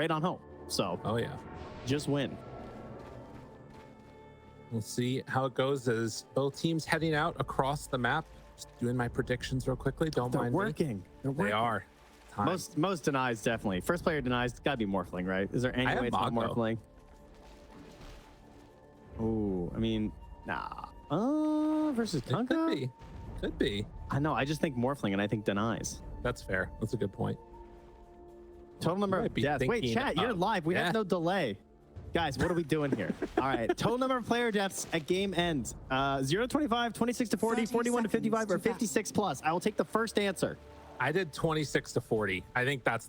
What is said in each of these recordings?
right on home. So, oh yeah, just win. We'll see how it goes as both teams heading out across the map. Just doing my predictions real quickly. Don't mind working. Me. They are. Time. Most denies, definitely. First player denies, got to be Morphling, right? Is there any way it's not Morphling? Oh, I mean, nah. Versus Kunkka? Could be. I know. I just think Morphling, and I think denies. That's fair. That's a good point. Total number of deaths. Wait, chat, you're live. We have no delay. Guys, what are we doing here? All right. Total number of player deaths at game end. 0 to 25, 26 to 40, 41 to 55, or 56 plus. I will take the first answer. I did 26 to 40. I think that's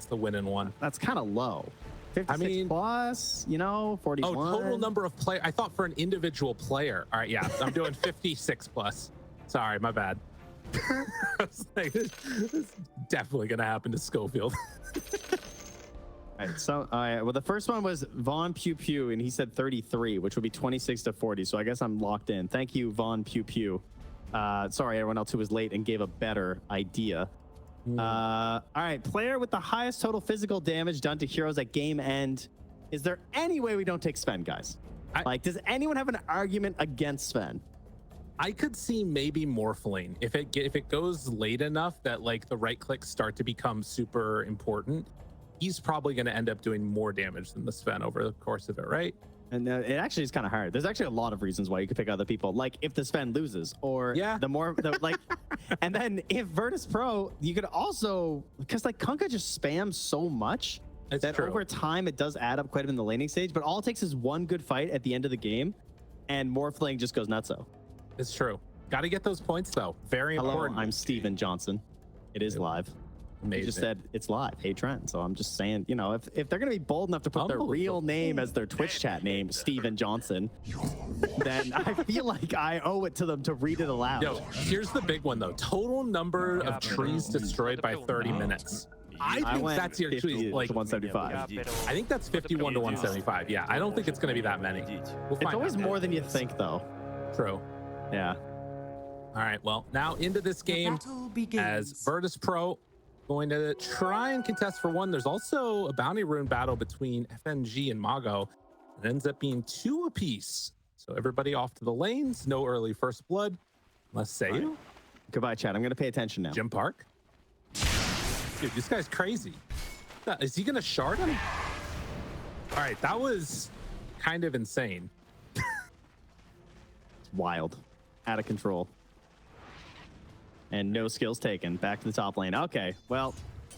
the winning one. That's kind of low. 56 plus, 41. Oh, total number of player. I thought for an individual player. All right, yeah, I'm doing 56 plus. Sorry, my bad. I was like, this is definitely gonna happen to Scofield. All right, well, the first one was Vaughn Pew Pew, and he said 33, which would be 26 to 40. So I guess I'm locked in. Thank you, Vaughn Pew Pew. Sorry, everyone else who was late and gave a better idea. All right, player with the highest total physical damage done to heroes at game end. Is there any way we don't take Sven, guys? Does anyone have an argument against Sven? I could see maybe Morphling if it goes late enough that like the right clicks start to become super important. He's probably going to end up doing more damage than the Sven over the course of it, right? And it actually is kind of hard. There's actually a lot of reasons why you could pick other people. Like if the Sven loses, or and then if Virtus.pro, you could also, because like Kunkka just spams so much that over time it does add up quite a bit in the laning stage. But all it takes is one good fight at the end of the game, and Morphling just goes nutso. It's true. Got to get those points though. Very important. I'm Steven Johnson. It is live. Amazing. You just said it's live. Hey Trent. So I'm just saying, if they're gonna be bold enough to put their real name as their Twitch chat name, Steven Johnson, then I feel like I owe it to them to read it aloud. Yo, here's the big one though. Total number of trees destroyed by 30 minutes. I think that's your tweet, like 175. I think that's 51 to 175. Yeah, I don't think it's gonna be that many. It's always more than you think though. True. Yeah. All right. Well, now into this game as Virtus.pro going to try and contest for one. There's also a bounty rune battle between FNG and Mago. It ends up being 2 apiece. So everybody off to the lanes. No early first blood. Unless sayuw. Goodbye, chat. I'm going to pay attention now. Jim Park. Dude, this guy's crazy. Is he going to shard him? All right. That was kind of insane. It's wild. Out of control. And no skills taken. Back to the top lane. Okay, well,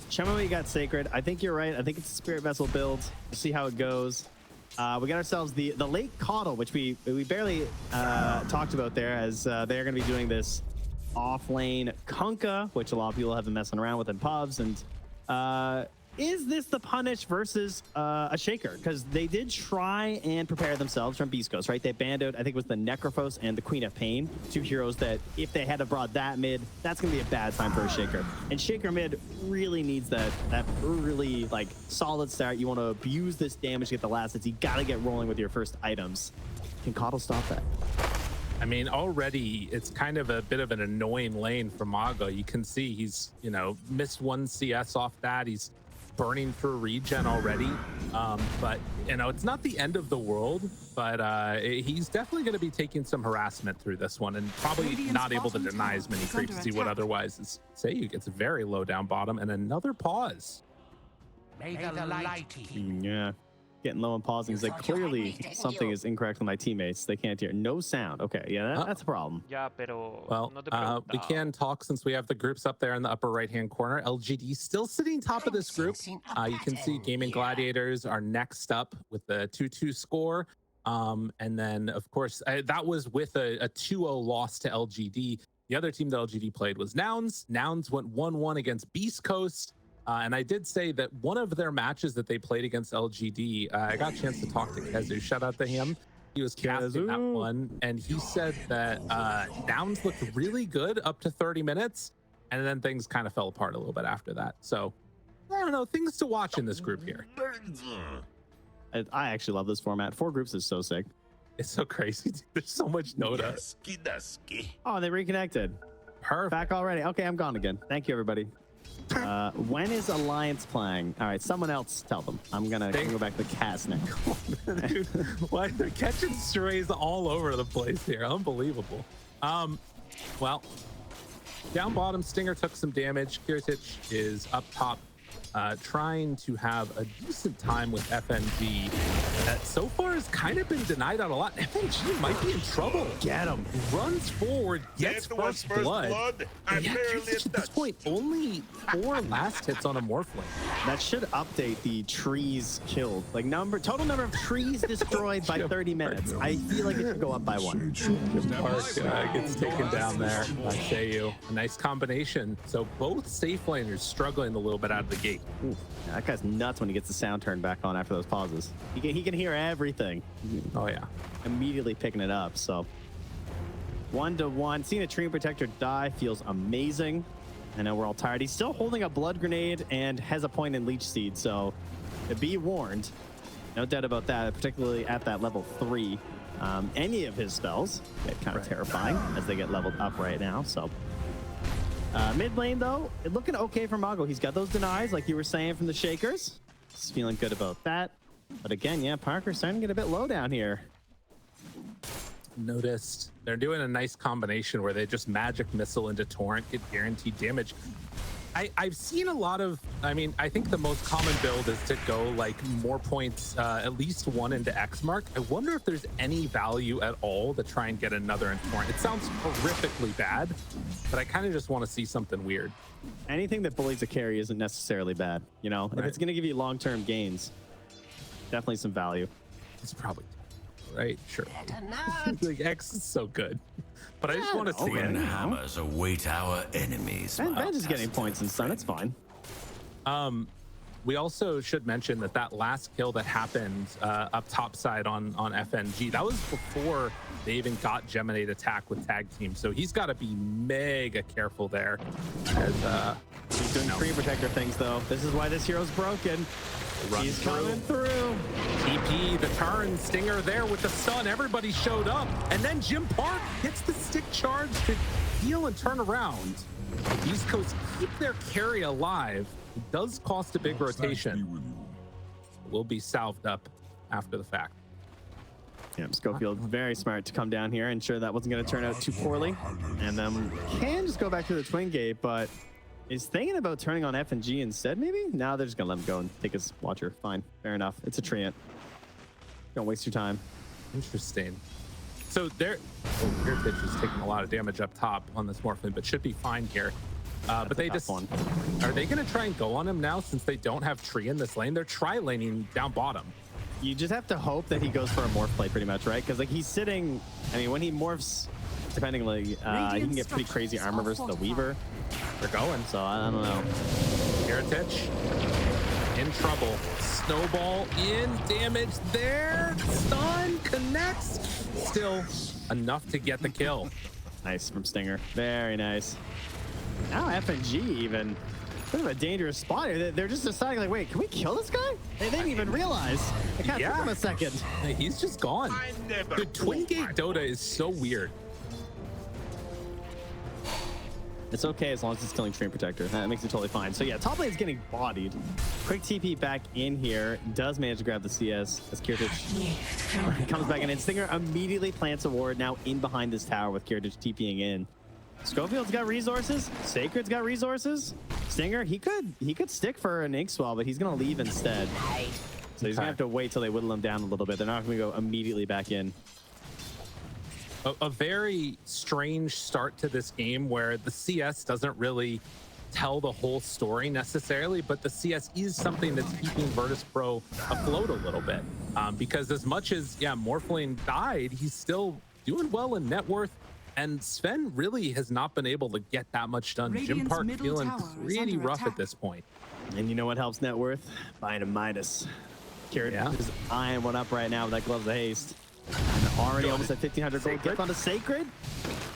Chummy got Sacred. I think you're right. I think it's a Spirit Vessel build. We'll see how it goes. We got ourselves the late Coddle, which we barely talked about there, as they're going to be doing this off lane Kunkka, which a lot of people have been messing around with in pubs. And is this the punish versus a Shaker? Because they did try and prepare themselves from beastcoast, right? They banned out, I think it was the Necrophos and the Queen of Pain, 2 heroes that if they had to brought that mid, that's going to be a bad time for a Shaker. And Shaker mid really needs that early, like, solid start. You want to abuse this damage to get the last hits. You got to get rolling with your first items. Can Coddle stop that? I mean, already it's kind of a bit of an annoying lane for Mago. You can see he's, missed 1 CS off that. He's burning for regen already, but it's not the end of the world, but he's definitely going to be taking some harassment through this one, and probably not able to deny as many creeps as he would otherwise. As sayuw gets very low down bottom, and another pause. May the light yeah, getting low and pausing. He's like, clearly something is incorrect with my teammates. They can't hear. No sound. Okay, yeah, that's a problem. Well, we can talk since we have the groups up there in the upper right-hand corner. LGD still sitting top of this group. You can see Gaming Gladiators are next up with the 2-2 score. And then, of course, that was with a 2-0 loss to LGD. The other team that LGD played was Nouns. Nouns went 1-1 against Beast Coast. And I did say that one of their matches that they played against LGD, I got a chance to talk to Kezu. Shout out to him. He was casting that one, and he said that Nouns looked really good up to 30 minutes, and then things kind of fell apart a little bit after that. So, I don't know, things to watch in this group here. I actually love this format. 4 groups is so sick. It's so crazy. There's so much Dota. Oh, they reconnected. Perfect. Back already. Okay, I'm gone again. Thank you, everybody. When is Alliance playing? All right, someone else tell them. I'm gonna go back to cast now. Dude, why they're catching strays all over the place here? Unbelievable. Well, down bottom, Stinger took some damage. Kiritych is up top, trying to have a decent time with FNG. That so far has kind of been denied on a lot. FNG might be in trouble. Get him. Runs forward, gets first blood. And yeah, Kiritych at this point, only 4 last hits on a Morphling. That should update the trees killed. Like total number of trees destroyed by 30 minutes. I feel like it should go up by 1. Park gets taken down there by sayuw. A nice combination. So both safe laners struggling a little bit out of the gate. Ooh, that guy's nuts when he gets the sound turned back on after those pauses. He can hear everything. Oh yeah. Immediately picking it up. So 1-1. Seeing a Treant Protector die feels amazing. I know we're all tired. He's still holding a Blood Grenade and has a point in Leech Seed. So to be warned, no doubt about that, particularly at that level 3. Any of his spells get kind of terrifying as they get leveled up right now. So mid lane, though, it looking okay for Mago. He's got those denies, like you were saying, from the Shakers. He's feeling good about that. But again, yeah, Parker's starting to get a bit low down here. Noticed they're doing a nice combination where they just magic missile into Torrent, get guaranteed damage. I've seen a lot of, I mean, I think the most common build is to go like more points, at least 1 into X mark. I wonder if there's any value at all to try and get another in Torrent. It sounds horrifically bad, but I kind of just want to see something weird. Anything that bullies a carry isn't necessarily bad, you know? If it's going to give you long-term gains, definitely some value. It's probably right, sure. Like X is so good, but I just want to see it. Hammers await our enemies. And Benj is getting points in stun. It's fine. We also should mention that last kill that happened up top side on FNG, that was before they even got Geminate attack with tag team. So he's got to be mega careful there. As he's doing Treant Protector things though. This is why this hero's broken. He's coming through. TP, the turn, Stinger there with the stun. Everybody showed up. And then Jim Park gets the stick charge to heal and turn around. East Coast keep their carry alive. It does cost a big rotation. Will be salved up after the fact. Yeah, Scofield very smart to come down here, ensure that wasn't going to turn out too poorly. And then can just go back to the twin gate, but is thinking about turning on FNG instead, maybe? Now they're just going to let him go and take his Watcher. Fine. Fair enough. It's a Treant. Don't waste your time. Interesting. So there, Kiritych is taking a lot of damage up top on this Morphling, but should be fine here. But they just, are they going to try and go on him now since they don't have Tree in this lane? They're tri-laning down bottom. You just have to hope that he goes for a morph play pretty much, right? Because like he's sitting, I mean, when he morphs, depending like, he can get pretty crazy armor versus the Weaver. They're going, so I don't know. Kiritych in trouble. Snowball in, damage there. Stun connects. Still enough to get the kill. Nice from Stinger. Very nice. Now FNG even, bit of a dangerous spot here. They're just deciding like, wait, can we kill this guy? They didn't even realize. It kind of took him a second. He's just gone. The twin gate Dota is so weird. It's okay as long as it's killing Treant Protector. That makes it totally fine. So yeah, top lane's getting bodied. Quick TP back in here. Does manage to grab the CS as Kiritych comes back in. And Stinger immediately plants a ward now in behind this tower with Kiritych TPing in. Scofield's got resources. Sacred's got resources. Stinger, he could stick for an Ink Swell, but he's gonna leave instead. So he's gonna have to wait till they whittle him down a little bit. They're not gonna go immediately back in. A very strange start to this game where the CS doesn't really tell the whole story necessarily, but the CS is something that's keeping Virtus.pro afloat a little bit. Because as much as, Morphling died, he's still doing well in net worth. And Sven really has not been able to get that much done. Jim Park feeling pretty rough at this point. And you know what helps net worth? Buying a Midas. Kiritych is eyeing one up right now with that Gloves of Haste. And already almost at 1,500 gold. Gets onto Sacred.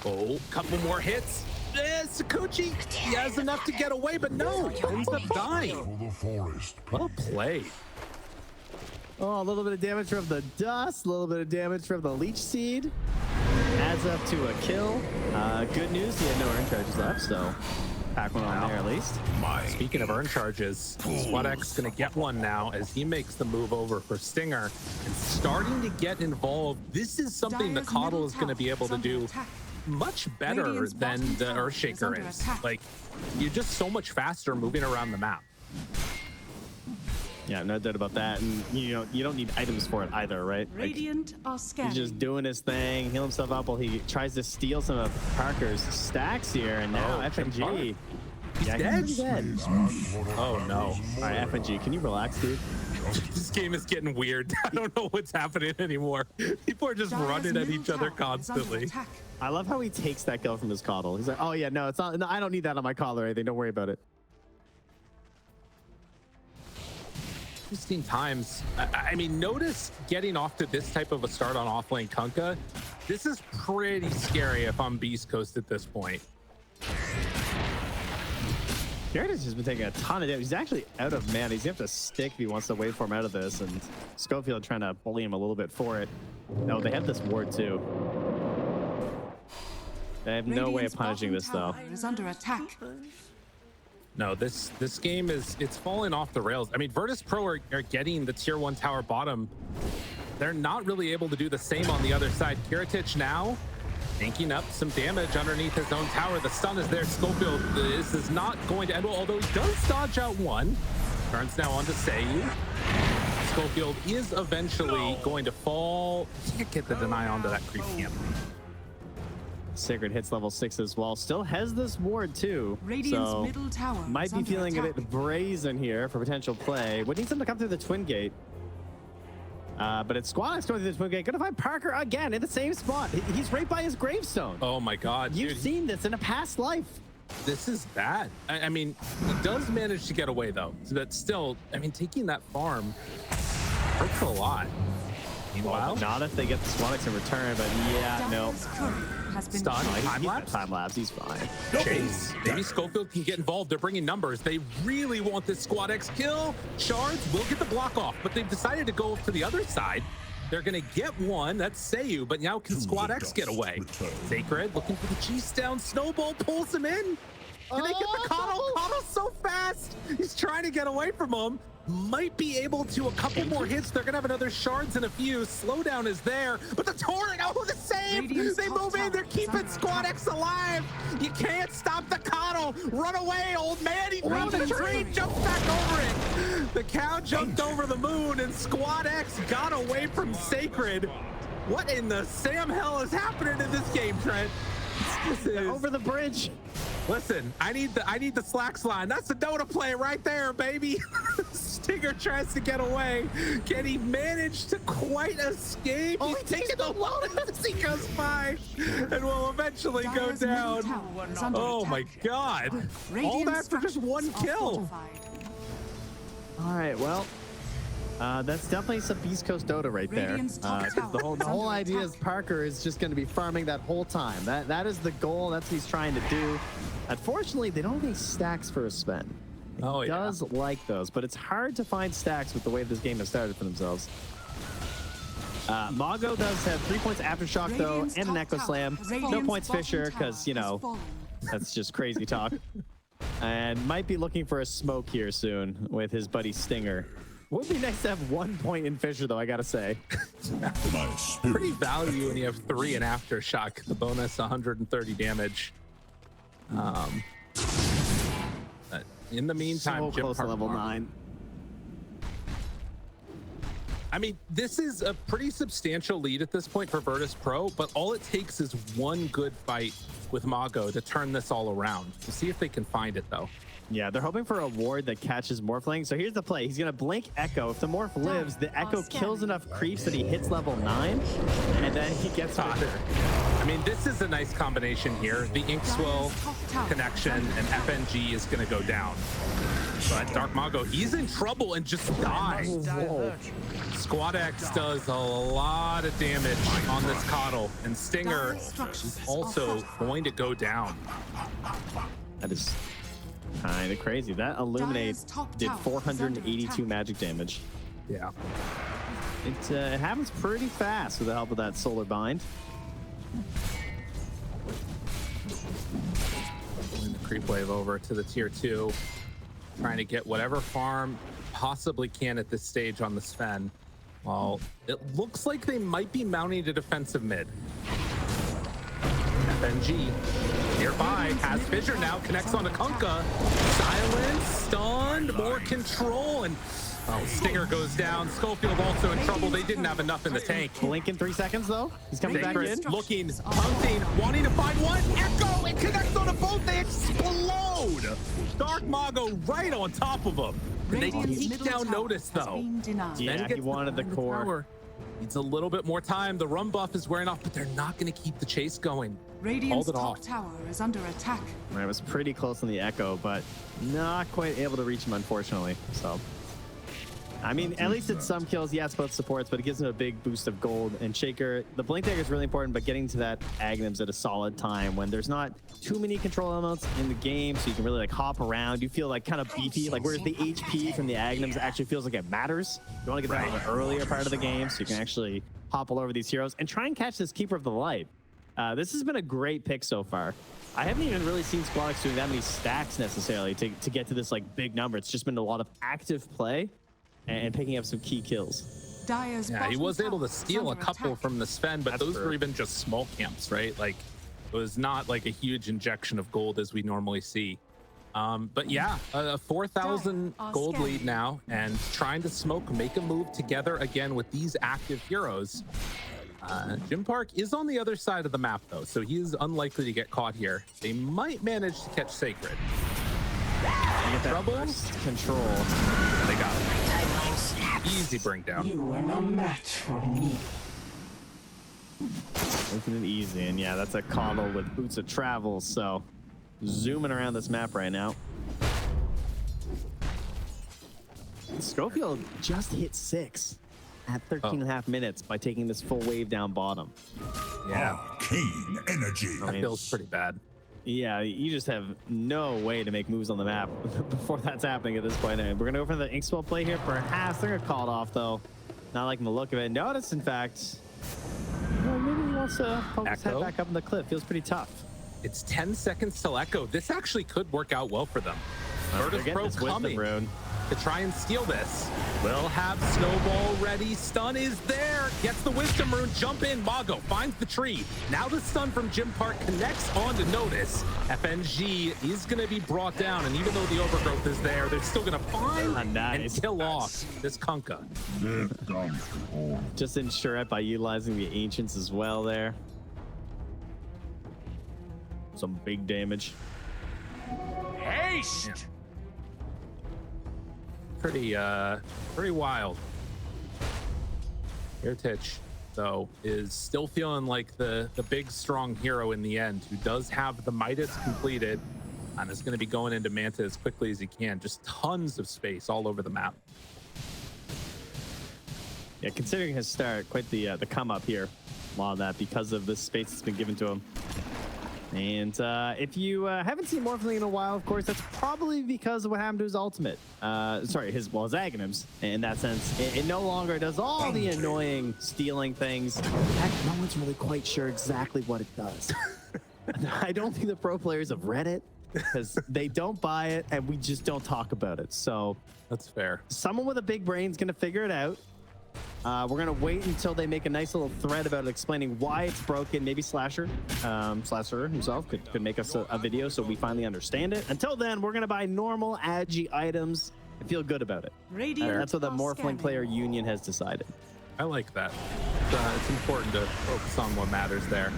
Oh, couple more hits. Sakuchi, he has enough to get away, but no, ends up dying. Well played. Oh, a little bit of damage from the dust, a little bit of damage from the Leech Seed. Adds up to a kill. Good news, he had no earn charges left, so Pack one on there at least. Speaking of earn charges, Squad X gonna get one now as he makes the move over for Stinger and starting to get involved. This is something the Coddle is gonna be able to do much better than the Earthshaker is. Like, you're just so much faster moving around the map. Yeah, no doubt about that. And you don't need items for it either, right? Radiant are scanning. He's just doing his thing, heal himself up while he tries to steal some of Parker's stacks here. And now FNG. He's dead. Oh no. All right, FNG, can you relax, dude? This game is getting weird. I don't know what's happening anymore. People are just running at each other constantly. I love how he takes that kill from his Coddle. He's like, oh yeah, no, it's not. No, I don't need that on my Coddle or anything. Don't worry about it. 16 times. I mean, notice getting off to this type of a start on offlane Kunkka. This is pretty scary if I'm Beast Coast at this point. Kiritych has been taking a ton of damage. He's actually out of mana. He's gonna have to stick if he wants to waveform out of this. And Scofield trying to bully him a little bit for it. No, they have this ward too. They have no way of punishing this though. Is under attack. No, this game it's falling off the rails. I mean, Virtus.pro are getting the tier 1 tower bottom. They're not really able to do the same on the other side. Kiritych now tanking up some damage underneath his own tower. The stun is there. Scofield, this is not going to end well, although he does dodge out one. Turns now onto sayuw. Scofield is eventually going to fall. Can't get the deny onto that creep camp. Sacred hits level 6 as well. Still has this ward too. So middle tower might be feeling attack. a bit brazen here for potential play. Would need him to come through the twin gate. But it's Squad X going through the twin gate. Gonna find Parker again in the same spot. He's right by his gravestone. Oh my God. You've seen this in a past life. This is bad. I mean, he does manage to get away though. So that's still, I mean, taking that farm hurts a lot. Meanwhile, not if they get the Squad X in return, but yeah, no. Stun, time lapse, he's fine. Chase, maybe Scofield can get involved. They're bringing numbers. They really want this Squad X kill. Shards will get the block off, but they've decided to go to the other side. They're gonna get one, that's sayuw, but now can Squad X get away? Sacred looking for the cheese down. Snowball pulls him in. Can they get the Coddle? Coddle's so fast. He's trying to get away from him. Might be able to a couple more hits. They're gonna have another shards in a few. Slowdown is there, but the torrent, oh, the save! They move in, they're keeping Squad X alive. You can't stop the Coddle. Run away, old man. He found the tree, jumps back over it. The cow jumped over the moon, and Squad X got away from Sacred. What in the Sam hell is happening in this game, Trent? Over the bridge. Listen, I need the slacks line. That's the Dota play right there, baby. Stinger tries to get away. Can he manage to quite escape? Oh, he takes the load as he goes by and will eventually go down. Oh my God. All that for just one kill. All right, well, that's definitely some Beast Coast Dota right there. The whole idea is Parker is just going to be farming that whole time. That is the goal. That's what he's trying to do. Unfortunately, they don't have any stacks for a spend. He does like those, but it's hard to find stacks with the way this game has started for themselves. Mago does have 3 points Aftershock though, and an Echo Slam. No points Fisher, because, you know, that's just crazy talk. And might be looking for a smoke here soon with his buddy Stinger. Would be nice to have 1 point in Fisher, though, I gotta say. Pretty value when you have 3 in Aftershock. The bonus 130 damage. In the meantime, so close to level 9. I mean, this is a pretty substantial lead at this point for Virtus.pro, but all it takes is one good fight with Mago to turn this all around. We'll see if they can find it, though. Yeah, they're hoping for a ward that catches Morphling. So here's the play. He's going to blink Echo. If the Morph lives, the Echo kills enough creeps that he hits level 9, and then he gets Thunder. I mean, this is a nice combination here. The Inkswell connection and FNG is going to go down. But DarkMago, he's in trouble and just dies. Squad X does a lot of damage on this Coddle, and Stinger is also going to go down. That is kind of crazy. That Illuminate did 482 magic damage. Yeah. It happens pretty fast with the help of that Solar Bind. creep wave over to the tier 2, trying to get whatever farm possibly can at this stage on the Sven. Well, it looks like they might be mounting a defensive mid. FNG nearby, has Fissure now, connects on to Kunkka. Silence, stunned, more control, and Stinger goes down. Scofield also in trouble. They didn't have enough in the tank. Blink in 3 seconds though. He's coming back in. Looking, hunting, wanting to find one. Echo, it connects on a boat. They explode. DarkMago right on top of them. And they take down notice though. Yeah, he wanted the core. Needs a little bit more time. The run buff is wearing off, but they're not going to keep the chase going. Radiant's top tower is under attack. I was pretty close on the Echo, but not quite able to reach him, unfortunately. So, I mean, at least it's some kills. Yes, both supports, but it gives him a big boost of gold. And Shaker, the Blink Dagger is really important, but getting to that Agnum's at a solid time when there's not too many control elements in the game, so you can really like hop around. You feel like kind of beefy, like whereas the HP from the Agnums actually feels like it matters. You want to get that in the earlier part of the game, so you can actually hop all over these heroes and try and catch this Keeper of the Light. This has been a great pick so far. I haven't even really seen Squadix doing that many stacks necessarily to get to this like big number. It's just been a lot of active play and picking up some key kills. Yeah, he was able to steal a couple from the Sven, but those were even just small camps, right? Like, it was not like a huge injection of gold as we normally see. But yeah, a 4,000 gold lead now, and trying to smoke, make a move together again with these active heroes. Jim Park is on the other side of the map though, so he is unlikely to get caught here. They might manage to catch Sacred. Trouble, control. They got it. Easy bring down. You are no match for me. Making it easy, and yeah, that's a coddle with boots of travel, so zooming around this map right now. Scofield just hit 6 at 13.5 minutes by taking this full wave down bottom. Yeah. Arcane energy. That feels pretty bad. Yeah, you just have no way to make moves on the map before that's happening at this point. We're going to go for the Inkspell play here. Perhaps they're going to call it off, though. Not liking the look of it. Notice, in fact, maybe he wants to poke his head back up in the cliff. Feels pretty tough. It's 10 seconds till Echo. This actually could work out well for them. Virtus.pro coming to try and steal this. Will have Snowball ready. Stun is there. Gets the Wisdom Rune. Jump in. Mago finds the tree. Now the stun from Jim Park connects on to Notice. FNG is going to be brought down, and even though the overgrowth is there, they're still going to find and kill off this Kunkka. Just ensure it by utilizing the Ancients as well there. Some big damage. Haste! Yeah. Pretty wild. Kiritych, though, is still feeling like the big strong hero in the end, who does have the Midas completed and is going to be going into Manta as quickly as he can. Just tons of space all over the map. Yeah, considering his start, quite the come up here. A lot of that because of the space that's been given to him. And if you haven't seen Morphling in a while, of course, that's probably because of what happened to his ultimate. Sorry, his Agnum's. In that sense, it no longer does all the annoying stealing things. Heck, no one's really quite sure exactly what it does. I don't think the pro players have read it because they don't buy it and we just don't talk about it. So that's fair. Someone with a big brain is going to figure it out. We're going to wait until they make a nice little thread about explaining why it's broken. Maybe Slasher himself could make us a video so we finally understand it. Until then, we're going to buy normal Agi items and feel good about it. That's what the Morphling Player Union has decided. I like that. It's important to focus on what matters there.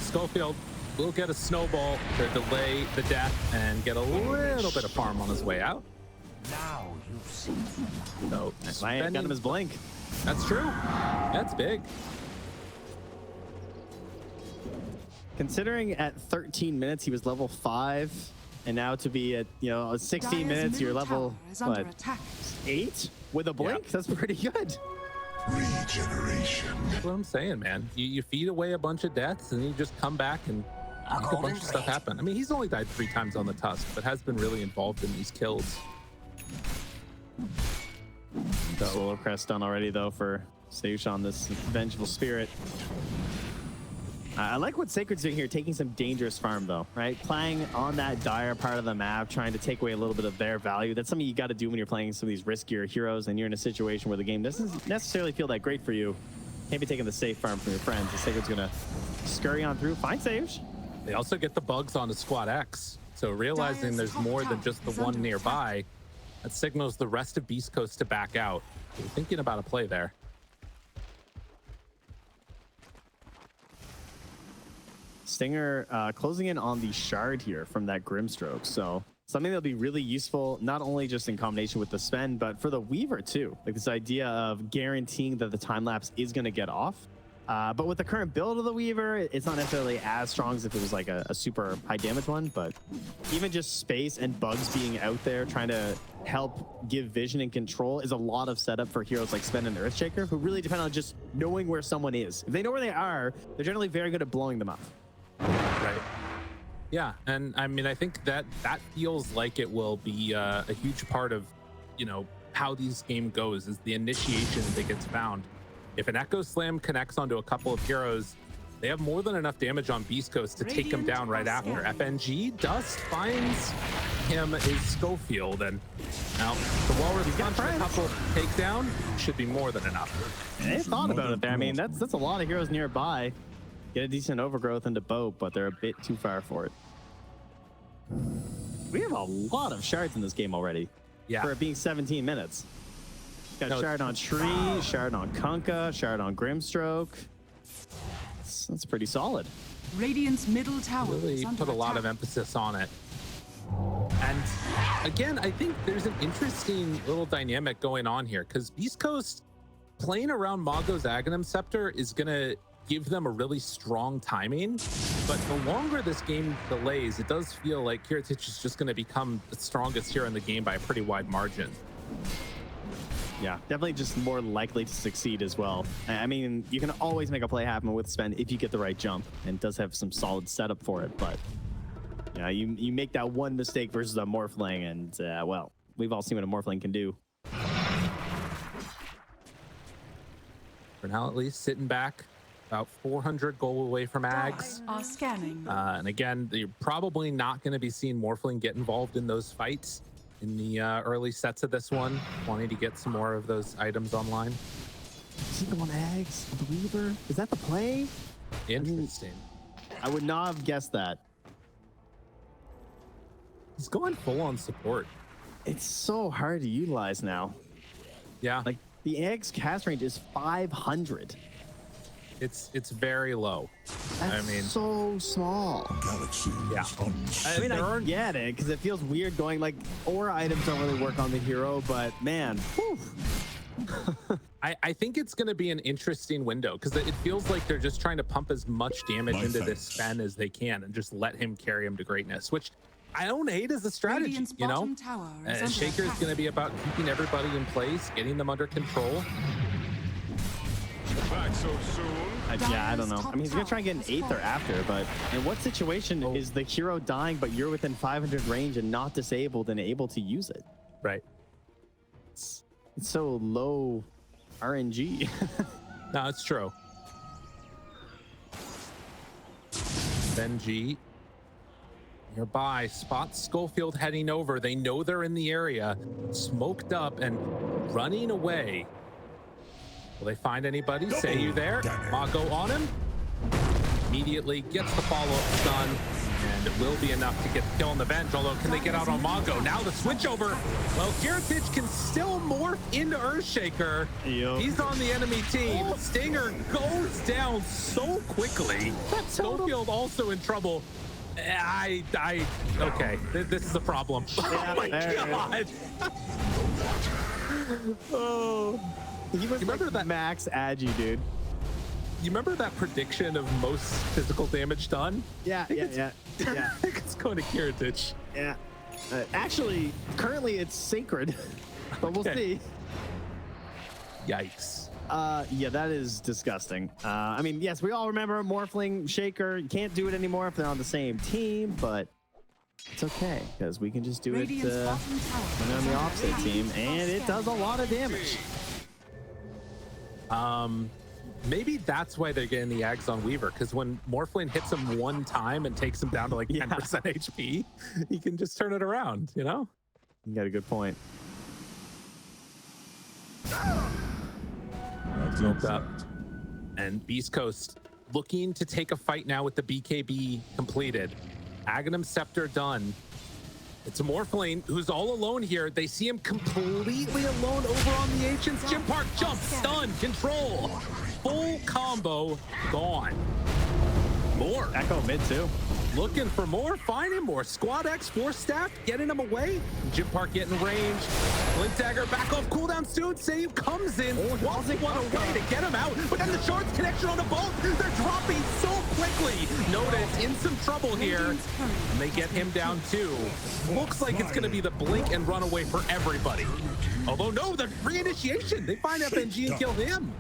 Schofield will get a snowball to delay the death and get a little bit of farm on his way out. Now you see. So, I got him his blink. That's true. That's big. Considering at 13 minutes he was level 5, and now to be at 16 minutes you're level 8 with a blink. Yep. That's pretty good. Regeneration. That's what I'm saying, man. You feed away a bunch of deaths and you just come back and make a bunch of stuff happen. I mean, he's only died 3 times on the Tusk, but has been really involved in these kills. Solo crest done already though for sayuw on this vengeful spirit. I like what Sacred's doing here, taking some dangerous farm though, right? Playing on that dire part of the map, trying to take away a little bit of their value. That's something you got to do when you're playing some of these riskier heroes and you're in a situation where the game doesn't necessarily feel that great for you. Can't be taking the safe farm from your friends. The Sacred's gonna scurry on through, find sayuw. They also get the bugs onto Squad X. So realizing there's more than just the one nearby, that signals the rest of Beast Coast to back out. We're thinking about a play there. Stinger closing in on the shard here from that Grimstroke. So something that'll be really useful, not only just in combination with the spend, but for the Weaver too. Like this idea of guaranteeing that the time lapse is going to get off. But with the current build of the Weaver, it's not necessarily as strong as if it was like a super high damage one. But even just space and bugs being out there trying to help give vision and control is a lot of setup for heroes like Sven and Earthshaker, who really depend on just knowing where someone is. If they know where they are, they're generally very good at blowing them up. Right. Yeah, and I mean, I think that feels like it will be a huge part of, you know, how this game goes, is the initiation that gets found. If an Echo Slam connects onto a couple of heroes, they have more than enough damage on Beast Coast to take him down right after. FNG, Dust finds him is Scofield, and now the Walrus punch and a couple takedown should be more than enough. They thought about it there. I mean, that's a lot of heroes nearby. Get a decent overgrowth into boat, but they're a bit too far for it. We have a lot of shards in this game already. Yeah. For it being 17 minutes. Got shard on Tree, shard on Kunkka, shard on Grimstroke. That's pretty solid. Radiant's middle tower Really is under put a lot attack. of emphasis on it. And again, I think there's an interesting little dynamic going on here, because Beast Coast playing around Mago's Aghanim Scepter is going to give them a really strong timing, but the longer this game delays, it does feel like Kiritych is just going to become the strongest hero in the game by a pretty wide margin. Yeah, definitely just more likely to succeed as well. I mean, you can always make a play happen with Sven if you get the right jump, and it does have some solid setup for it, but yeah, you make that one mistake versus a Morphling, and well, we've all seen what a Morphling can do. For now, at least, sitting back about 400 gold away from Ags. Are scanning. And again, you're probably not going to be seeing Morphling get involved in those fights in the early sets of this one, wanting to get some more of those items online. Is he going eggs? The Weaver? Is that the play? Interesting. I would not have guessed that. He's going full on support. It's so hard to utilize now. Yeah, Like, the eggs cast range is 500. it's very low. That's I mean, so small. Galaxies Yeah. I mean, I get it, because it feels weird going, like, aura items don't really work on the hero, but man, whew. I think it's going to be an interesting window, because it feels like they're just trying to pump as much damage into this Sven as they can and just let him carry him to greatness, which I don't hate as a strategy, Radiant's you know? bottom tower is under Shaker is attack. going to be about keeping everybody in place, getting them under control. Yeah, I don't know. I mean, he's gonna try and get an Aether after, but in what situation is the hero dying, but you're within 500 range and not disabled and able to use it? Right. It's so low RNG. No, it's true. Benji nearby, spots Scofield heading over. They know they're in the area, smoked up and running away. Will they find anybody? Sayuw there. Mago on him. Immediately gets the follow-up stun, and it will be enough to get the kill on the Venge, although can they get out on Mago? Now the switch over. Well, Kiritych can still morph into Earthshaker. Yo. He's on the enemy team. Stinger goes down so quickly. Scofield also in trouble. Okay, this is a problem. Oh my God. Oh. He was remember like that max agi, dude. You remember that prediction of most physical damage done? Yeah. I think it's going to Kiritych. Yeah. Actually, currently it's sacred, but we'll see. Yikes. Yeah, that is disgusting. I mean, yes, we all remember Morphling, Shaker. You can't do it anymore if they're on the same team, but it's okay, because we can just do it when they're on the opposite team, and it does a lot of damage. Maybe that's why they're getting the Ags on Weaver, because when Morphling hits him one time and takes him down to like 10% HP, he can just turn it around, you know? You got a good point. Smoked up. And Beast Coast looking to take a fight now with the BKB completed. Aghanim Scepter done. It's a Morphling who's all alone here. They see him completely alone over on the Ancients. Jim Park jump, stun, control. Full combo gone. More. Echo mid too. Looking for more, finding more. Squad X, 4 staff, getting him away. Jim Park getting range. Blink Dagger back off cooldown soon. Sayuw comes in, walks one away to get him out. But then the shorts connection on the bolt. They're dropping so quickly. Notice in some trouble here. And they get him down too. Looks like it's going to be the blink and run away for everybody. Although no, the reinitiation. They find FNG and kill him.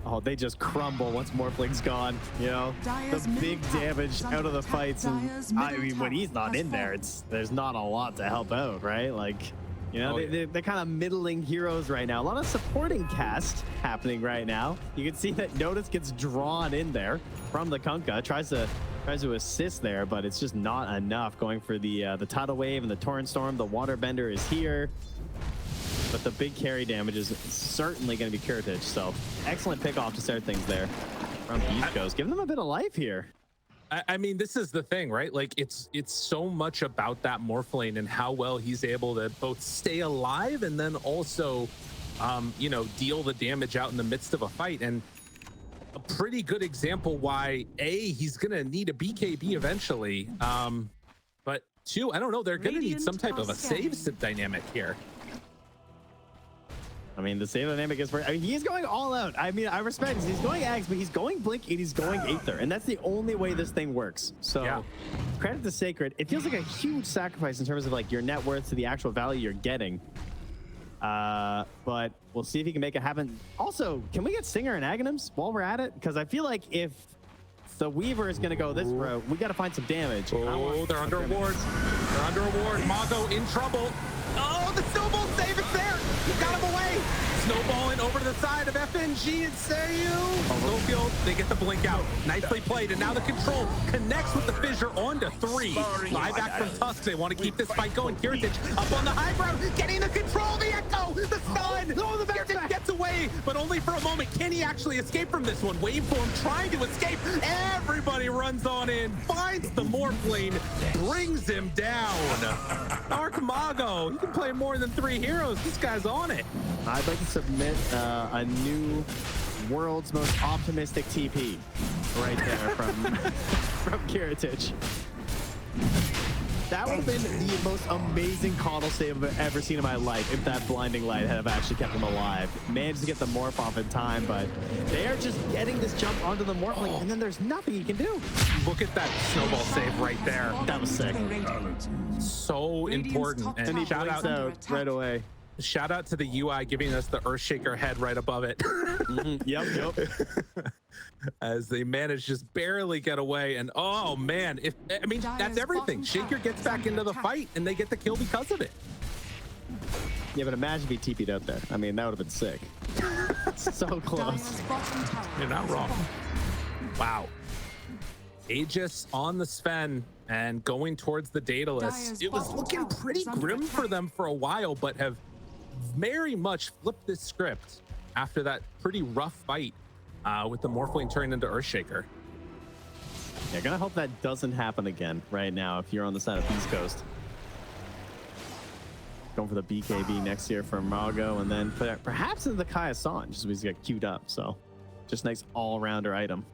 Oh, they just crumble once Morphling's gone. You know, the big damage out of the fights. And I mean, when he's not in there, there's not a lot to help out, right? Like, you know, they're kind of middling heroes right now. A lot of supporting cast happening right now. You can see that Notice gets drawn in there from the Kunkka, tries to assist there, but it's just not enough. Going for the tidal wave and the torrent storm. The waterbender is here. But the big carry damage is certainly going to be Kiritych, so excellent pick off to start things there from Beast Coast. Giving them a bit of life here. I mean, this is the thing, right? Like, it's so much about that Morphling and how well he's able to both stay alive and then also, you know, deal the damage out in the midst of a fight. And a pretty good example why, A, he's going to need a BKB eventually. But two, I don't know, they're going to need some type of a save dynamic here. I mean, the save dynamic is I mean, he's going all out. I mean, I respect it. He's going Ags, but he's going Blink and he's going Aether. And that's the only way this thing works. So credit to Sacred. It feels like a huge sacrifice in terms of like your net worth to the actual value you're getting. But we'll see if he can make it happen. Also, can we get Stinger and Aghanims while we're at it? Because I feel like if the Weaver is going to go this route, we got to find some damage. Oh, they're under ward. They're under ward. Mago in trouble. Oh, the snowball save is there. He got him away. Snowballing over to the side of FNG and sayuw. Scofield, they get the blink out. Nicely played. And now the control connects with the fissure onto 3. Buyback from Tusk. They want to keep this fight going. Kiritych up on the high ground, getting the control. The echo, the stun. Oh, the Kiritych gets away, but only for a moment. Can he actually escape from this one? Waveform trying to escape. Everybody runs on in, finds the Morphling, brings him down. DarkMago, he can play more than 3 heroes. This guy's on it. I'd like to submit a new world's most optimistic TP right there from Kiritych. That would have been the most amazing coddle save I've ever seen in my life if that blinding light had have actually kept him alive. Managed to get the morph off in time, but they are just getting this jump onto the morphling, and then there's nothing he can do. Look at that snowball save right there. That was sick. So important. And he blinks out right away. Shout out to the UI giving us the Earthshaker head right above it. Yep. As they manage just barely get away. And oh man, I mean, that's everything. Shaker gets back into the fight and they get the kill because of it. Yeah, but imagine if he TP'd out there. I mean, that would have been sick. So close. You're not wrong. Wow. Aegis on the Sven and going towards the Daedalus. It was looking pretty grim for them for a while, but have very much flipped this script after that pretty rough fight with the Morphling turning into Earthshaker. Yeah, gonna hope that doesn't happen again right now if you're on the side of East Coast. Going for the BKB next year for Mago, and then perhaps in the Kaya San, just because he got queued up. So just nice all-rounder item.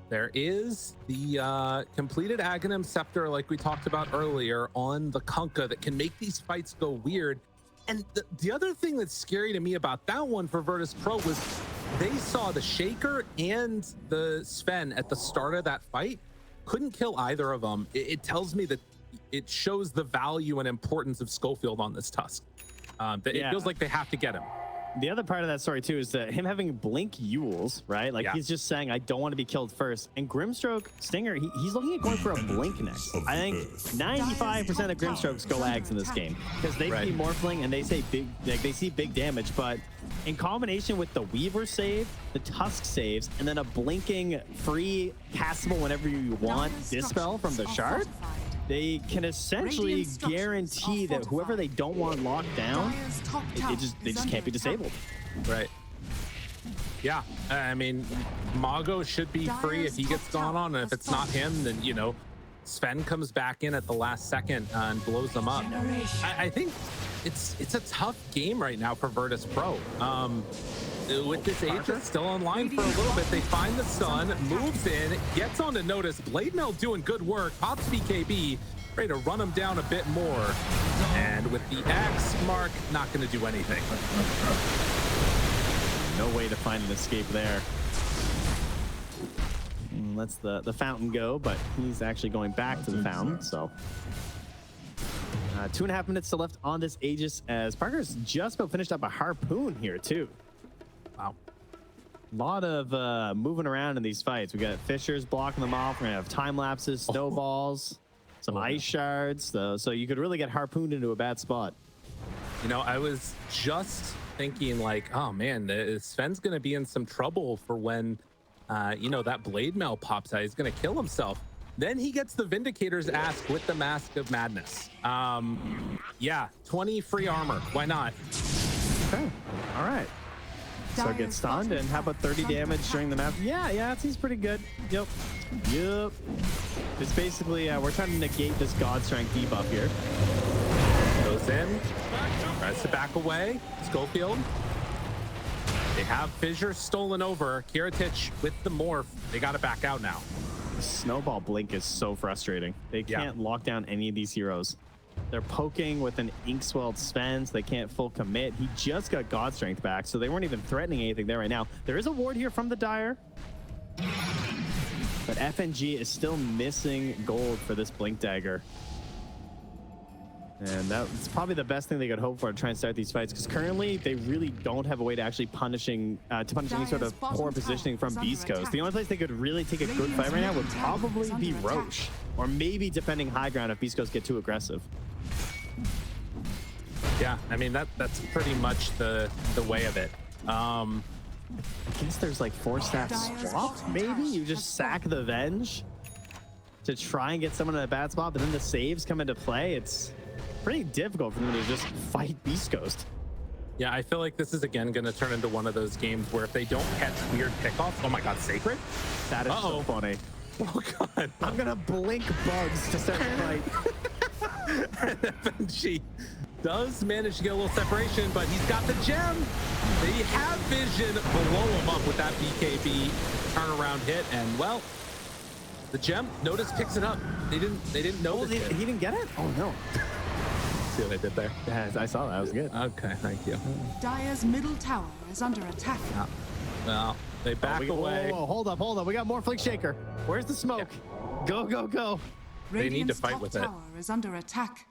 There is the completed Aghanim Scepter, like we talked about earlier, on the Kunkka that can make these fights go weird. And the other thing that's scary to me about that one for Virtus.pro was they saw the Shaker and the Sven at the start of that fight, couldn't kill either of them. It tells me that it shows the value and importance of Scofield on this Tusk. That it feels like they have to get him. the other part of that story too is that him having blink Yules, right? Like he's just saying, I don't want to be killed first. And Grimstroke Stinger, he's looking at going for a blink next. I think 95% of Grimstrokes go Ags in this game because they see Morphling and they say big, like they see big damage. But in combination with the Weaver save, the Tusk saves, and then a blinking free castable whenever you want Dispel from the Shard, they can essentially guarantee that whoever they don't want locked down, they just can't be disabled. Right. Yeah, I mean, Mago should be free if he gets gone on, and if it's not him, then, you know, Sven comes back in at the last second and blows them up. I think it's a tough game right now for Virtus.pro. With this Aegis still online for a little bit, they find the stun, moves in, gets on to notice. Blade Mail doing good work, pops BKB, ready to run him down a bit more. And with the X mark, not going to do anything. No way to find an escape there. Lets the fountain go, but he's actually going back to the fountain, so. 2.5 minutes still left on this Aegis as Parker's just about finished up a harpoon here too. Wow. A lot of moving around in these fights. We got Fishers blocking them off. We're gonna have time lapses, snowballs, some ice shards. So you could really get harpooned into a bad spot. You know, I was just thinking like, oh man, Sven's gonna be in some trouble for when, you know, that blade mail pops out. He's gonna kill himself. Then he gets the Vindicator's ask with the Mask of Madness. Yeah, 20 free armor. Why not? Okay. All right. So get stunned, and how about 30 damage during the map? Yeah, it seems pretty good. Yep. It's basically, we're trying to negate this God Strength debuff here. Goes in, tries to back away. Scofield. They have Fissure stolen over. Kiritych with the morph. They got to back out now. Snowball blink is so frustrating. They can't lock down any of these heroes. They're poking with an Inkswelled Sven, so they can't full commit. He just got God Strength back, so they weren't even threatening anything there right now. There is a ward here from the Dire, but FNG is still missing gold for this Blink Dagger. And that's probably the best thing they could hope for to try and start these fights, because currently they really don't have a way to actually punish any sort of poor positioning from Beast Coast. The only place they could really take a good fight right now would probably be Roche, or maybe defending high ground if Beast Coast get too aggressive. Yeah, I mean that's pretty much the way of it. I guess there's like 4 staff swapped. Maybe you just sack the Venge to try and get someone in a bad spot, but then the saves come into play. It's pretty difficult for them to just fight Beast Coast. Yeah, I feel like this is again going to turn into one of those games where if they don't catch weird pickoffs, oh my god, Sacred? That is so funny. Oh god. I'm gonna blink bugs to start the fight. And FNG does manage to get a little separation, but he's got the gem. They have vision below him up with that BKB turnaround hit, and well, the gem, notice, picks it up. They didn't know he didn't get it? Oh no. See what I did there? Yeah, I saw that. That was good. Okay, thank you. Dire's middle tower is under attack. Yeah. Well, they back away. Whoa, hold up. We got more Flick Shaker. Where's the smoke? Yeah. Go. They need to fight with it. Tower is under attack.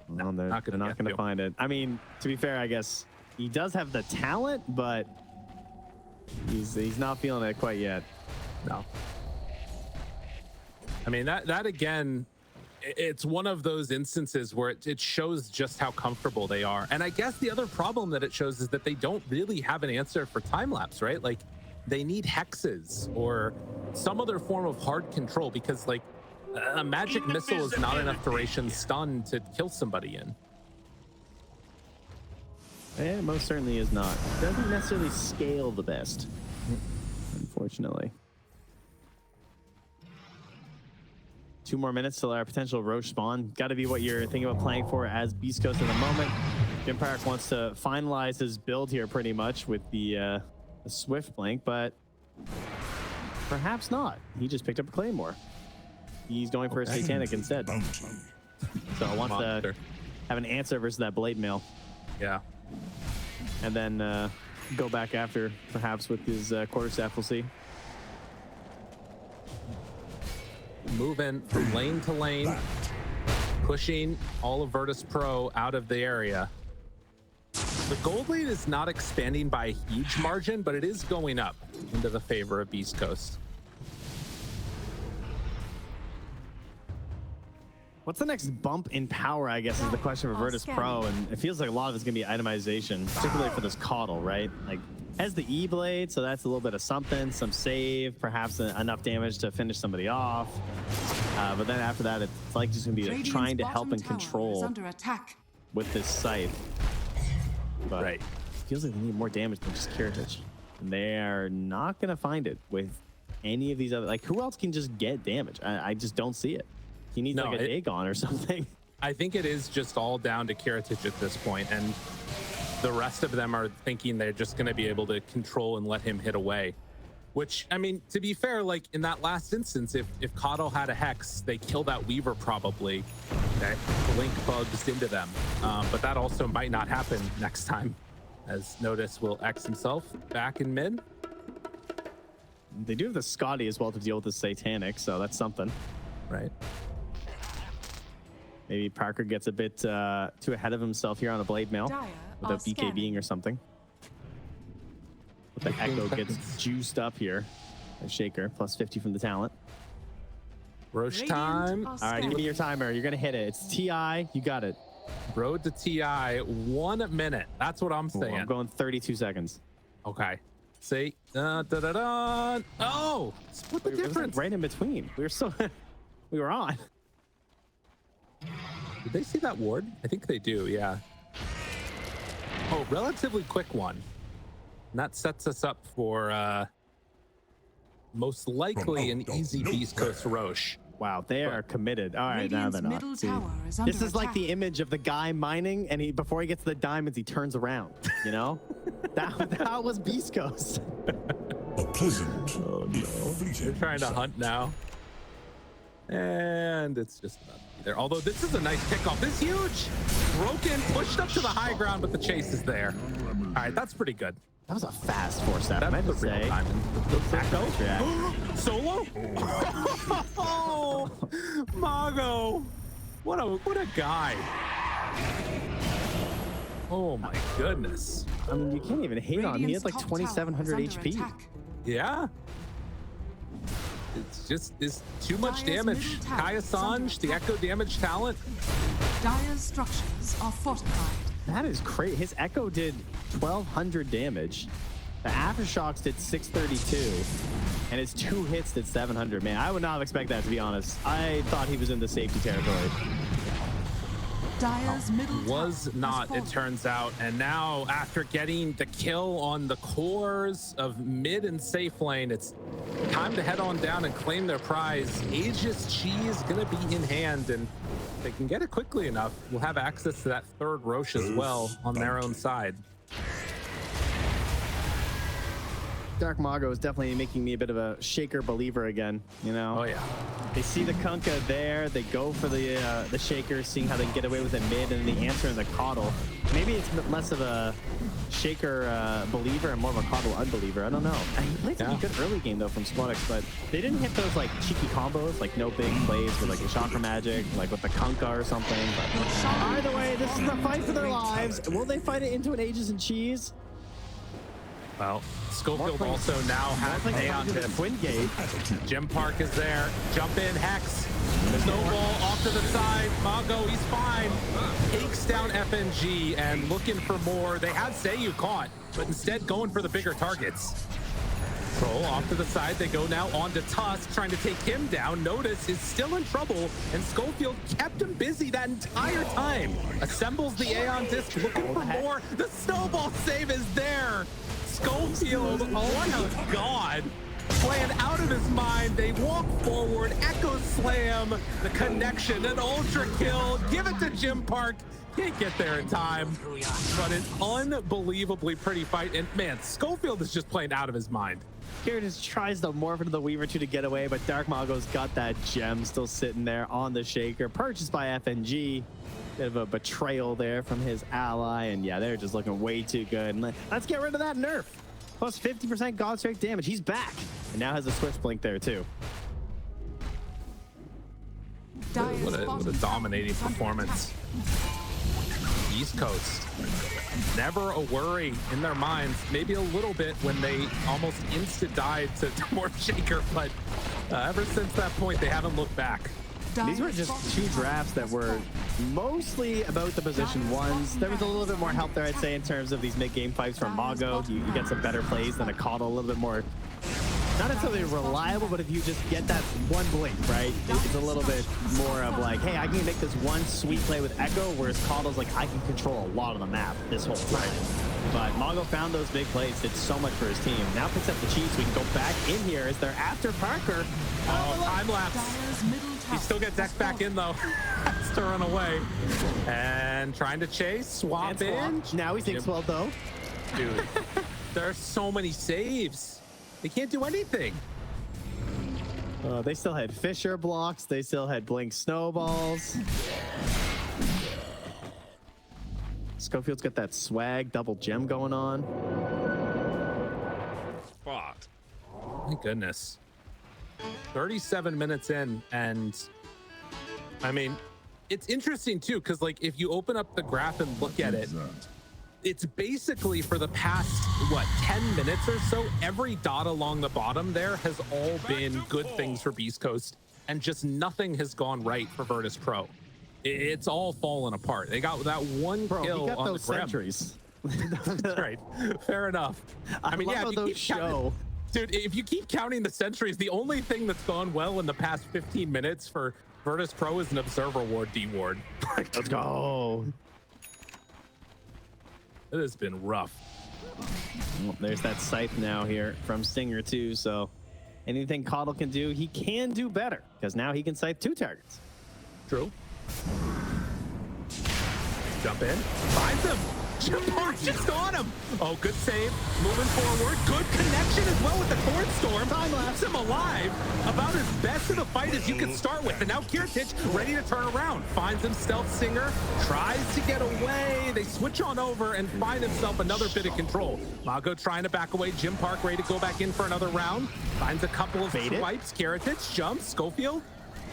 No, they're not going to find it. I mean, to be fair, I guess he does have the talent, but he's not feeling it quite yet. No. I mean, that again, it's one of those instances where it shows just how comfortable they are. And I guess the other problem that it shows is that they don't really have an answer for time lapse, right? Like they need hexes or some other form of hard control, because like a magic missile is not enough duration stun to kill somebody in. It most certainly is not. It doesn't necessarily scale the best, unfortunately. 2 more minutes till our potential Roche spawn. Got to be what you're thinking about playing for as Beast Coast at the moment. Jim Park wants to finalize his build here pretty much with the Swift Blink, but perhaps not. He just picked up a Claymore. He's going for a Satanic instead. So I want to have an answer versus that Blade Mail. Yeah. And then go back after, perhaps with his Quarterstaff, we'll see. Moving from lane to lane, pushing all of Virtus.pro out of the area. The gold lead is not expanding by a huge margin, but it is going up into the favor of Beast Coast. What's the next bump in power, I guess, is the question for Virtus.pro, and it feels like a lot of it's going to be itemization, particularly for this Caudle, right? Like, has the E-Blade, so that's a little bit of something, some save, perhaps enough damage to finish somebody off. But then after that, it's like just going to be like, trying to help and control with this scythe. But right. It feels like they need more damage than just Kiritych. And they are not going to find it with any of these other... Like, who else can just get damage? I just don't see it. He needs like a Dagon or something. I think it is just all down to Kiritych at this point, and the rest of them are thinking they're just going to be able to control and let him hit away. Which, I mean, to be fair, like in that last instance, if Caudle had a Hex, they kill that Weaver probably. That Blink bugs into them. But that also might not happen next time, as Notice will X himself back in mid. They do have the Scotty as well to deal with the Satanic, so that's something. Right. Maybe Parker gets a bit too ahead of himself here on a blade mail without BKBing or something. But the Echo gets juiced up here. A Shaker, plus 50 from the talent. Roche time. All right, give me your timer. You're going to hit it. It's TI. You got it. Road to TI, 1 minute. That's what I'm saying. I'm going 32 seconds. Okay. See? Oh! Split the difference. Right in between. We were so... we were on. Did they see that ward? I think they do, yeah. Oh, relatively quick one. And that sets us up for most likely an easy Beast Coast Roche. Wow, they are committed. All right, now they're not. This is like the image of the guy mining, and before he gets the diamonds, he turns around, you know? that was Beast Coast. A pleasant. Oh, no. They're trying to hunt now. And it's just about there. Although this is a nice kickoff. This is huge. Broken, pushed up to the high ground, but the chase is there. All right, that's pretty good. That was a fast 4-step. I meant to say. Solo? Oh, Mago. What a guy. Oh my goodness. I mean, you can't even hate on him. He had like 2,700 HP. Yeah. It's too much damage. Kai Assange, the Echo damage talent. Dire's structures are fortified. That is crazy. His Echo did 1,200 damage. The Aftershocks did 632. And his 2 hits did 700. Man, I would not have expected that, to be honest. I thought he was in the safety territory. Dire's middle was not, it turns out. And now, after getting the kill on the cores of mid and safe lane, it's time to head on down and claim their prize. Aegis Cheese gonna be in hand, and if they can get it quickly enough, we'll have access to that third Roche as well on their own side. DarkMago is definitely making me a bit of a Shaker believer again, you know? Oh, yeah. They see the Kunkka there, they go for the Shaker, seeing how they can get away with it mid, and the answer in the Caudle. Maybe it's less of a Shaker believer and more of a Caudle unbeliever. I don't know. He played some good early game, though, from Squadix, but they didn't hit those, like, cheeky combos, like no big plays with, like, the Chakra Magic, like with the Kunkka or something. But either way, this is the fight for their lives. Will they fight it into an Aegis and Cheese? Well, Scofield also now has Aeon Disc. Twin Gate. Jim Park is there. Jump in, Hex. Snowball off to the side. Mago, he's fine. Takes down FNG and looking for more. They had sayuw caught, but instead going for the bigger targets. Troll off to the side. They go now on to Tusk, trying to take him down. Notice is still in trouble, and Scofield kept him busy that entire time. Assembles the Aeon Disc, looking for more. The snowball save is there. Scofield, oh my god, playing out of his mind. They walk forward, Echo Slam, the connection, an ultra kill, give it to Jim Park. Can't get there in time, but an unbelievably pretty fight. And man, Scofield is just playing out of his mind. Kiritych tries to morph into the Weaver 2 to get away, but DarkMago's got that gem still sitting there on the Shaker, purchased by FNG. Bit of a betrayal there from his ally, and yeah, they're just looking way too good. And let's get rid of that nerf. Plus 50% God Strike damage. He's back, and now has a Switch Blink there too. What a dominating performance. East Coast, never a worry in their minds. Maybe a little bit when they almost insta-died to Morph Shaker, but ever since that point, they haven't looked back. These were just two drafts that were mostly about the position ones. There was a little bit more help there, I'd say, in terms of these mid-game fights from Mago. You get some better plays than a Coddle, a little bit more, not necessarily reliable, but if you just get that one blink, right? It's a little bit more of like, hey, I can make this one sweet play with Echo, whereas Coddle's like, I can control a lot of the map this whole time. But Mago found those big plays, did so much for his team. Now picks up the Chiefs. We can go back in here as they're after Parker. Oh, time lapse. He still gets X back in though. Has to run away. And trying to chase, swap in. Now he thinks well though. Dude, there are so many saves. They can't do anything. They still had Fisher blocks. They still had Blink snowballs. Scofield's got that swag double gem going on. Fuck. My goodness. 37 minutes in, and I mean, it's interesting too, because like if you open up the graph and look at it, it's basically for the past, what, 10 minutes or so, every dot along the bottom there has all been good things for Beast Coast, and just nothing has gone right for Virtus.pro. It's all fallen apart. They got that one kill got on those the Grim. sentries. That's right. Fair enough. I mean, yeah, if you keep counting, dude, if you keep counting the sentries, the only thing that's gone well in the past 15 minutes for Virtus.pro is an observer ward D-ward. Let's go. It has been rough. Well, there's that scythe now here from Stinger too, so anything Coddle can do, he can do better, because now he can scythe 2 targets. True. Jump in, finds him. Jump just on him. Oh, good save. Moving forward. Good connection as well with the Torn Storm. Keeps him alive. About as best of a fight as you can start with. And now Kiritych ready to turn around. Finds himself Stinger. Tries to get away. They switch on over and find himself another bit of control. Mago trying to back away. Jim Park ready to go back in for another round. Finds a couple of swipes. Kiritych jumps. Scofield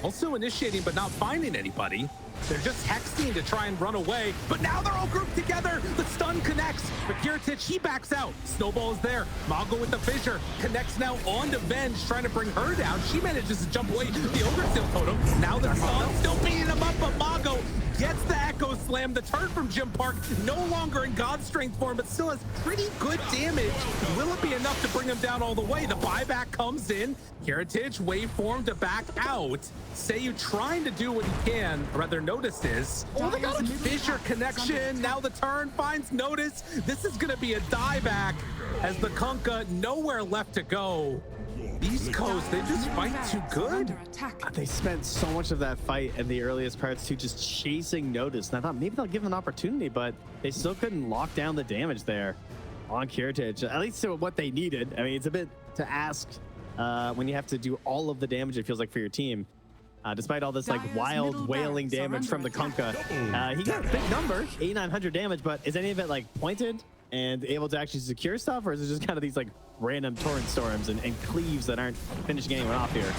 also initiating but not finding anybody. They're just hexing to try and run away, but now they're all grouped together. The stun connects, but Kiritych, he backs out. Snowball is there. Mago with the fissure connects now on to Venge, trying to bring her down. She manages to jump away. The Ogre Seal Totem. Now the stun still beating him up, but Mago gets the Echo Slam. The turn from Jim Park, no longer in God Strength form, but still has pretty good damage. Will it be enough to bring him down all the way? The buyback comes in. Kiritych, waveform to back out. sayuw trying to do what he can, or rather Notice is. Oh, they got a fissure connection. Now the turn finds Notice. This is going to be a dieback as the Kunkka nowhere left to go. East Coast, they just fight too good. They spent so much of that fight in the earliest parts to just chasing Notice. And I thought maybe they'll give them an opportunity, but they still couldn't lock down the damage there on Kiritych, at least to what they needed. I mean, it's a bit to ask when you have to do all of the damage, it feels like, for your team. Despite all this like wild wailing damage from the Kunkka, he got a big number, 8,900 damage, but is any of it like pointed and able to actually secure stuff, or is it just kind of these like random torrent storms and cleaves that aren't finishing anyone off here?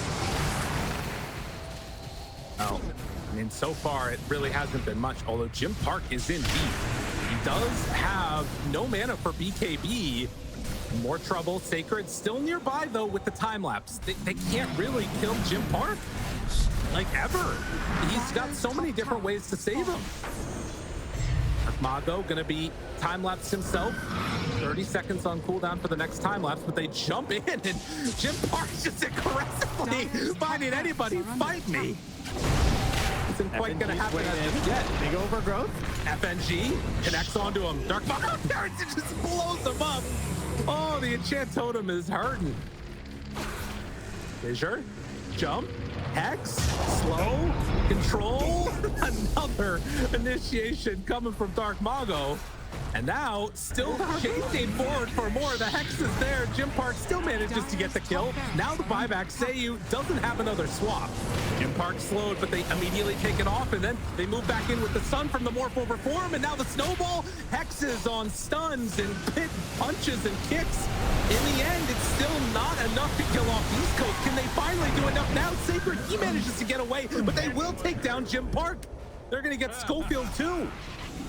Oh, I mean, so far it really hasn't been much, although Jim Park is in deep. He does have no mana for BKB. More trouble. Sacred still nearby though with the time lapse. They can't really kill Jim Park like ever. He's got so many different ways to save him. Mago gonna be time lapse himself. 30 seconds on cooldown for the next time lapse, but they jump in and Jim Park's just aggressively finding anybody. Fight me. Isn't quite gonna happen as of yet. Big overgrowth. FNG connects onto him. DarkMago just blows him up. Oh, the enchant totem is hurting. Fissure, jump, hex, slow, control. Another initiation coming from DarkMago. And now, still chasing forward for more. The hex is there. Jim Park still manages to get the kill. Now the buyback. sayuw doesn't have another swap. Jim Park slowed, but they immediately take it off, and then they move back in with the stun from the morph over form, and now the snowball hexes on stuns and pit punches and kicks. In the end, it's still not enough to kill off East Coast. Can they finally do enough now? Sacred, he manages to get away, but they will take down Jim Park. They're going to get Scofield too.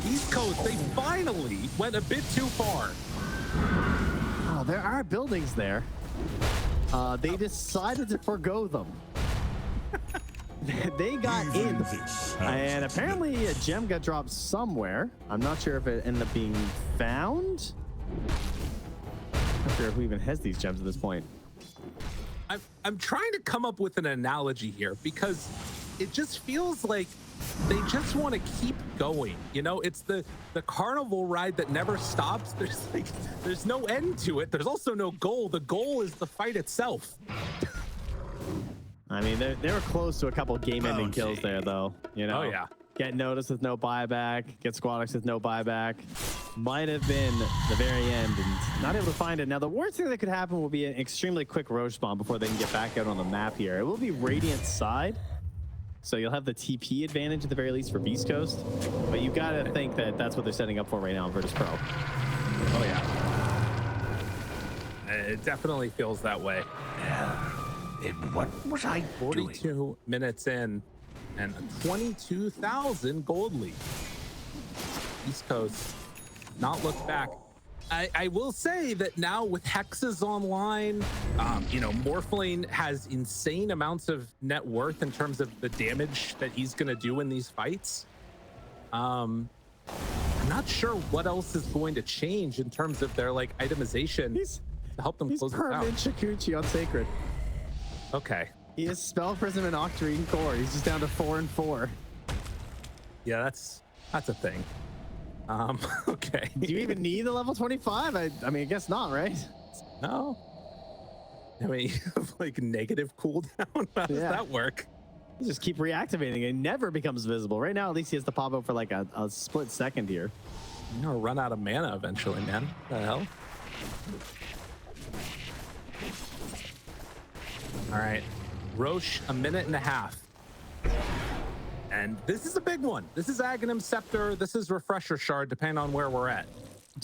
East Coast, they finally went a bit too far. Oh, there are buildings there. They decided to forgo them. They got in, and apparently a gem got dropped somewhere. I'm not sure if it ended up being found. I'm not sure who even has these gems at this point. I'm trying to come up with an analogy here because it just feels like they just want to keep going. You know, it's the carnival ride that never stops. There's no end to it. There's also no goal. The goal is the fight itself. I mean, they were close to a couple game-ending kills there, though. You know, Oh yeah. Get noticed with no buyback, get Squadix with no buyback. Might have been the very end and not able to find it. Now, the worst thing that could happen will be an extremely quick Roche bomb before they can get back out on the map here. It will be Radiant's side, so you'll have the TP advantage at the very least for Beast Coast. But you gotta think that that's what they're setting up for right now in Virtus.pro. Oh yeah. It definitely feels that way. What was I doing? 42 minutes in and a 22,000 gold lead. East Coast not looked back. I will say that now with Hexes online, you know, Morphling has insane amounts of net worth in terms of the damage that he's going to do in these fights. I'm not sure what else is going to change in terms of their like itemization to help them close this out. He's permanent Shikuchi on Sacred. Okay. He has Spell Prism and Octarine Core. He's just down to 4 and 4. Yeah, that's a thing. Okay. Do you even need the level 25? I mean, I guess not, right? No. I mean, you have like negative cooldown. How does that work? You just keep reactivating. It never becomes visible. Right now, at least he has to pop up for like a split second here. You're gonna run out of mana eventually, man. What the hell? All right. Roche, a minute and a half. And this is a big one. This is Aghanim Scepter. This is Refresher Shard, depending on where we're at.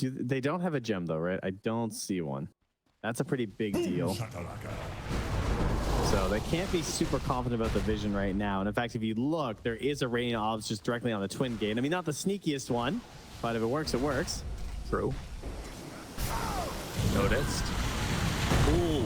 They don't have a gem, though, right? I don't see one. That's a pretty big deal. So they can't be super confident about the vision right now. And in fact, if you look, there is a Radiant Obs just directly on the Twin Gate. I mean, not the sneakiest one, but if it works, it works. True. Noticed. Ooh.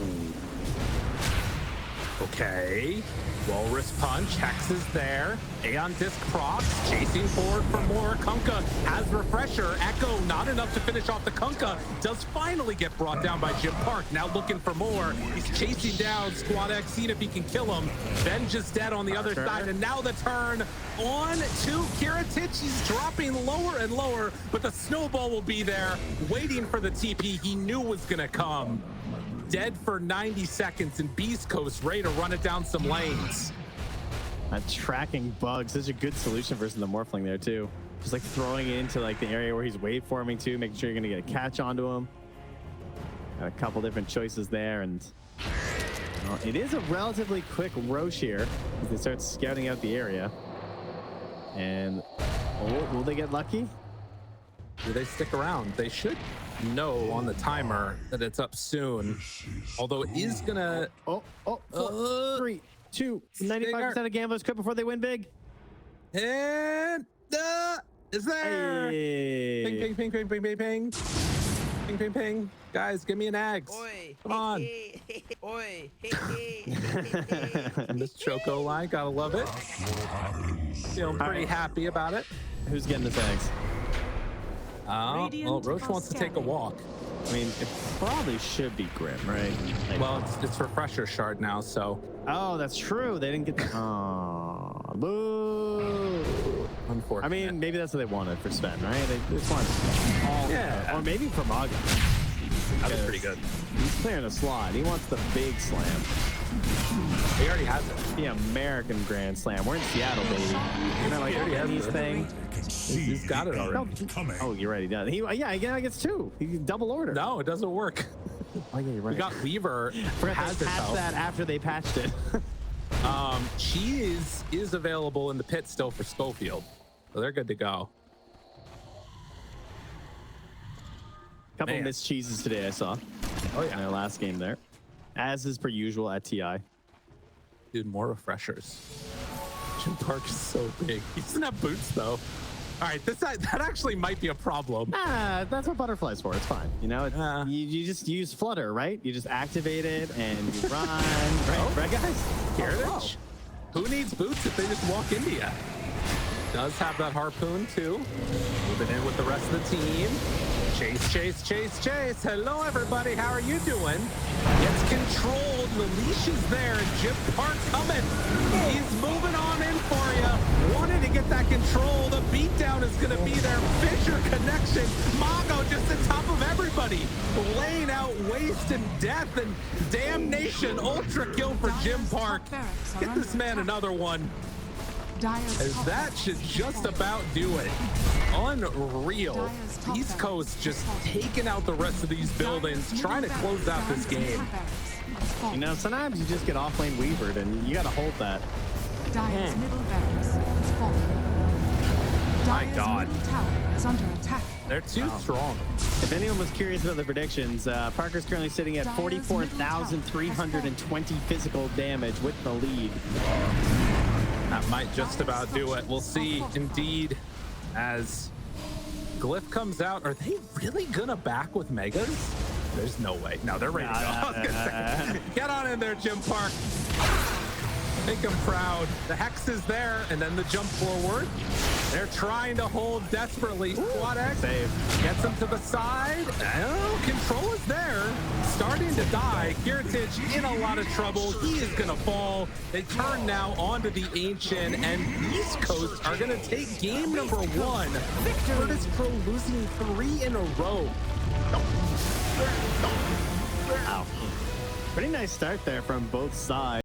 Okay. Walrus Punch. Hex is there. Aeon Disc procs. Chasing forward for more. Kunkka has Refresher. Echo not enough to finish off the Kunkka. Does finally get brought down by Jim Park. Now looking for more. He's chasing down Squad X, seeing if he can kill him. Venge is dead on the other side. And now the turn on to Kiritych. He's dropping lower and lower, but the snowball will be there, waiting for the TP he knew was going to come. Dead for 90 seconds, and Beast Coast ready to run it down some lanes. Tracking bugs, such a good solution versus the Morphling there too. Just like throwing it into like the area where he's waveforming to, making sure you're gonna get a catch onto him. Got a couple different choices there, and it is a relatively quick Roche here as they start scouting out the area. And will they get lucky? Do they stick around? They should know on the timer that it's up soon. Although it is gonna. 3, 2, 95% of gamblers quit before they win big. And is there? Hey. Ping, ping, ping, ping, ping, ping, ping. Ping, ping, ping. Guys, give me an Ags. Oi. Come on. Oi. And this Choco line, gotta love it. Feeling pretty happy about it. Who's getting the tags? Well, Roche wants to take a walk. I mean, it probably should be Grim, right? Like, Well, it's Refresher Shard now, so. oh, that's true. They didn't get the. Oh, boo. Unfortunate. I mean, maybe that's what they wanted for Sven, right? They just wanted all. Yeah. Or maybe for Maga. That was pretty good. He's clearing a slot. He wants the big slam. He already has it. The American Grand Slam. We're in Seattle, baby. You know, like already has Chinese it. thing. He's got it already. Oh, you're right. He does. Yeah, again, I gets 2. He can double order. No, it doesn't work. Oh, yeah, you're right. We got Weaver. Forgot Has they it patched though. that after they patched it. She is available in the pit still for Scofield, so they're good to go. Couple Man. missed cheeses today, I saw. Oh In yeah, their last game there. As is per usual at TI. dude, more refreshers. Jim Park is so big. He doesn't have boots though. All right, that actually might be a problem. Ah, that's what butterfly's for. It's fine. You know, you just use flutter, right? You just activate it and you run. Right, guys? Kiritych? Who needs boots if they just walk into you? Does have that harpoon too. Moving in with the rest of the team. Chase, chase, chase, chase. Hello, everybody. How are you doing? Gets controlled. The leash is there. Jim Park coming. He's moving on in for you. Wanted to get that control. The beatdown is going to be there. Fisher connection. Mago just on top of everybody. Laying out waste and death and damnation. Ultra kill for Jim Park. Get this man another one. As that should just about do it. Unreal. East Coast just taking out the rest of these buildings, trying to close out this game. You know, sometimes you just get off lane weavered and you got to hold that. Dire's middle barracks is falling. My Dire's God. middle tower is under attack. They're too strong. If anyone was curious about the predictions, Parker's currently sitting at 44,320 physical damage with the lead. That might just about do it. We'll see, indeed, as Glyph comes out. Are they really gonna back with Megas? There's no way. No, they're ready to go. I was gonna say, get on in there, Jim Park. Make him proud. The Hex is there, and then the jump forward. They're trying to hold desperately. Squad X gets him to the side. Oh, control is there. Starting to die. Kiritych in a lot of trouble. He is going to fall. They turn now onto the Ancient, and East Coast are going to take game number 1. Virtus.pro losing 3 in a row. Wow. Pretty nice start there from both sides.